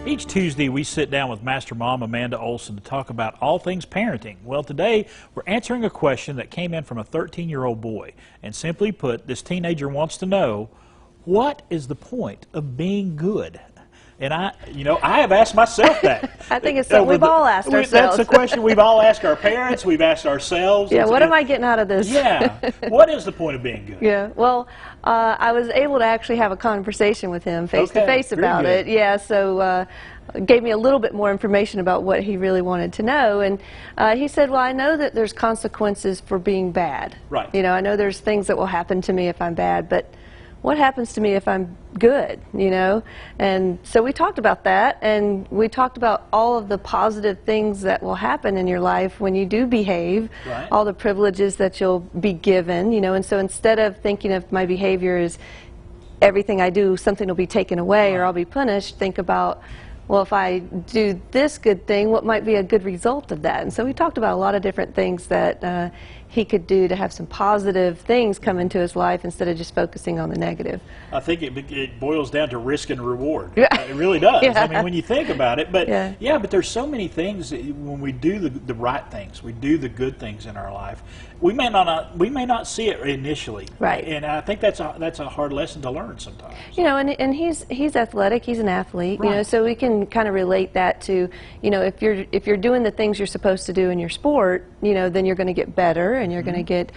Each Tuesday, we sit down with Master Mom Amanda Olson to talk about all things parenting. Well, today, we're answering a question that came in from a 13-year-old boy. And simply put, this teenager wants to know, what is the point of being good? And I have asked myself that. I think it's something we've all asked ourselves. That's a question we've all asked our parents, we've asked ourselves. Yeah, what am I getting out of this? Yeah, what is the point of being good? Yeah, well, I was able to actually have a conversation with him face-to-face about it. Yeah, so gave me a little bit more information about what he really wanted to know. And he said, well, I know that there's consequences for being bad. Right. You know, I know there's things that will happen to me if I'm bad, but what happens to me if I'm good, you know? And so we talked about that, and we talked about all of the positive things that will happen in your life when you do behave, right. All the privileges that you'll be given, you know. And so instead of thinking of my behavior as everything I do, something will be taken away, right, or I'll be punished, think about, well, if I do this good thing, what might be a good result of that? And so we talked about a lot of different things that he could do to have some positive things come into his life instead of just focusing on the negative. I think it boils down to risk and reward. Yeah. It really does. Yeah. I mean, when you think about it. But yeah, but there's so many things when we do the right things, we do the good things in our life. We may not see it initially. Right. And I think that's a hard lesson to learn sometimes. You know, and he's athletic. He's an athlete. Right. You know, so we can kind of relate that to, you know, if you're doing the things you're supposed to do in your sport, you know, then you're going to get better, and you're going to get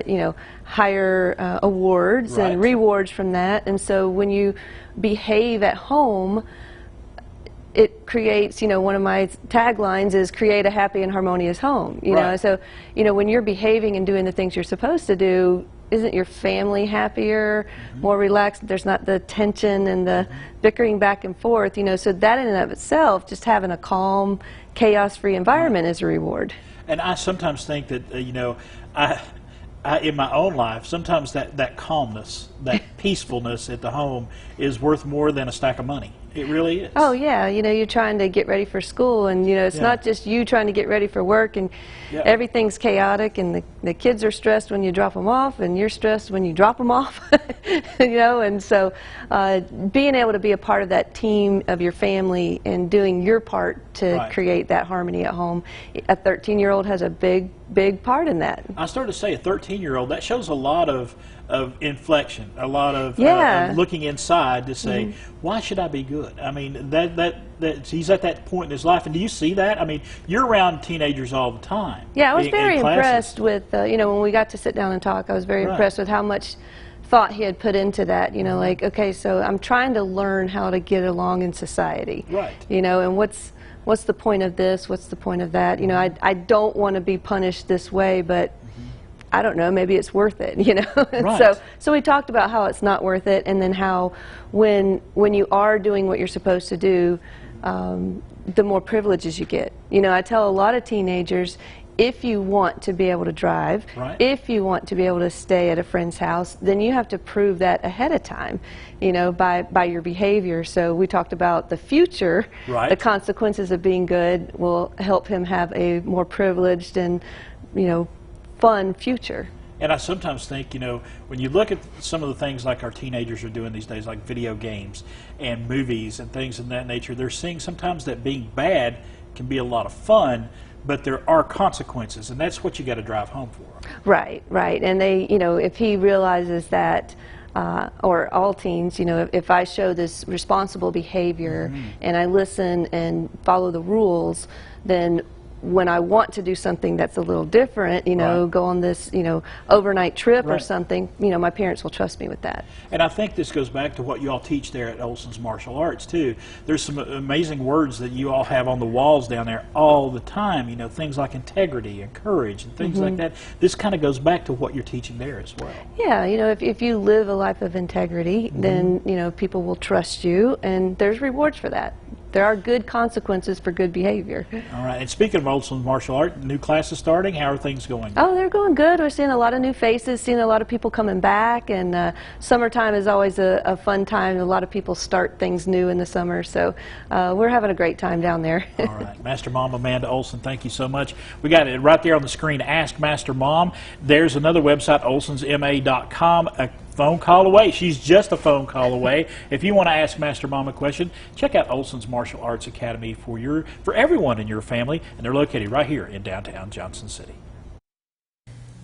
you know, higher awards, right, and rewards from that. And so when you behave at home, it creates, you know, one of my taglines is create a happy and harmonious home, you know. So, you know, when you're behaving and doing the things you're supposed to do, isn't your family happier, more relaxed? There's not the tension and the bickering back and forth, you know. So that in and of itself, just having a calm, chaos-free environment is a reward. And I sometimes think that, you know, I in my own life, sometimes that calmness, that peacefulness at the home is worth more than a stack of money. It really is. Oh, yeah. You know, you're trying to get ready for school, and, you know, it's not just you trying to get ready for work, and everything's chaotic, and the kids are stressed when you drop them off, and you're stressed when you drop them off, you know. And so being able to be a part of that team of your family and doing your part to create that harmony at home, a 13-year-old has a big part in that. I started to say a 13-year-old, that shows a lot of inflection, a lot of looking inside to say, why should I be good? I mean, he's at that point in his life. And do you see that? I mean, you're around teenagers all the time. Yeah, I was very impressed with, you know, when we got to sit down and talk, I was very impressed with how much thought he had put into that. You know, like, okay, so I'm trying to learn how to get along in society. Right. You know, and what's the point of this? What's the point of that? You know, I don't want to be punished this way, but I don't know, maybe it's worth it, you know. Right. So we talked about how it's not worth it, and then how when you are doing what you're supposed to do, the more privileges you get. You know, I tell a lot of teenagers, if you want to be able to drive, if you want to be able to stay at a friend's house, then you have to prove that ahead of time, you know, by your behavior. So we talked about the future, the consequences of being good will help him have a more privileged and, you know, fun future. And I sometimes think, you know, when you look at some of the things like our teenagers are doing these days, like video games and movies and things of that nature, they're seeing sometimes that being bad can be a lot of fun, but there are consequences, and that's what you got to drive home for. Right, right. And they, you know, if he realizes that, or all teens, you know, if I show this responsible behavior and I listen and follow the rules, then when I want to do something that's a little different, you know, go on this, you know, overnight trip or something, you know, my parents will trust me with that. And I think this goes back to what you all teach there at Olson's Martial Arts, too. There's some amazing words that you all have on the walls down there all the time, you know, things like integrity and courage and things like that. This kind of goes back to what you're teaching there as well. Yeah, you know, if you live a life of integrity, then, you know, people will trust you, and there's rewards for that. There are good consequences for good behavior. All right. And speaking of Olson's Martial Art, new classes starting. How are things going? Oh, they're going good. We're seeing a lot of new faces, seeing a lot of people coming back, and summertime is always a fun time. A lot of people start things new in the summer, so we're having a great time down there. All right. Master Mom Amanda Olson, thank you so much. We got it right there on the screen, Ask Master Mom. There's another website, olsonsma.com. phone call away. She's just a phone call away. If you want to ask Master Mom a question, check out Olson's Martial Arts Academy for everyone in your family, and they're located right here in downtown Johnson City.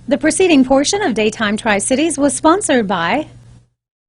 The preceding portion of Daytime Tri-Cities was sponsored by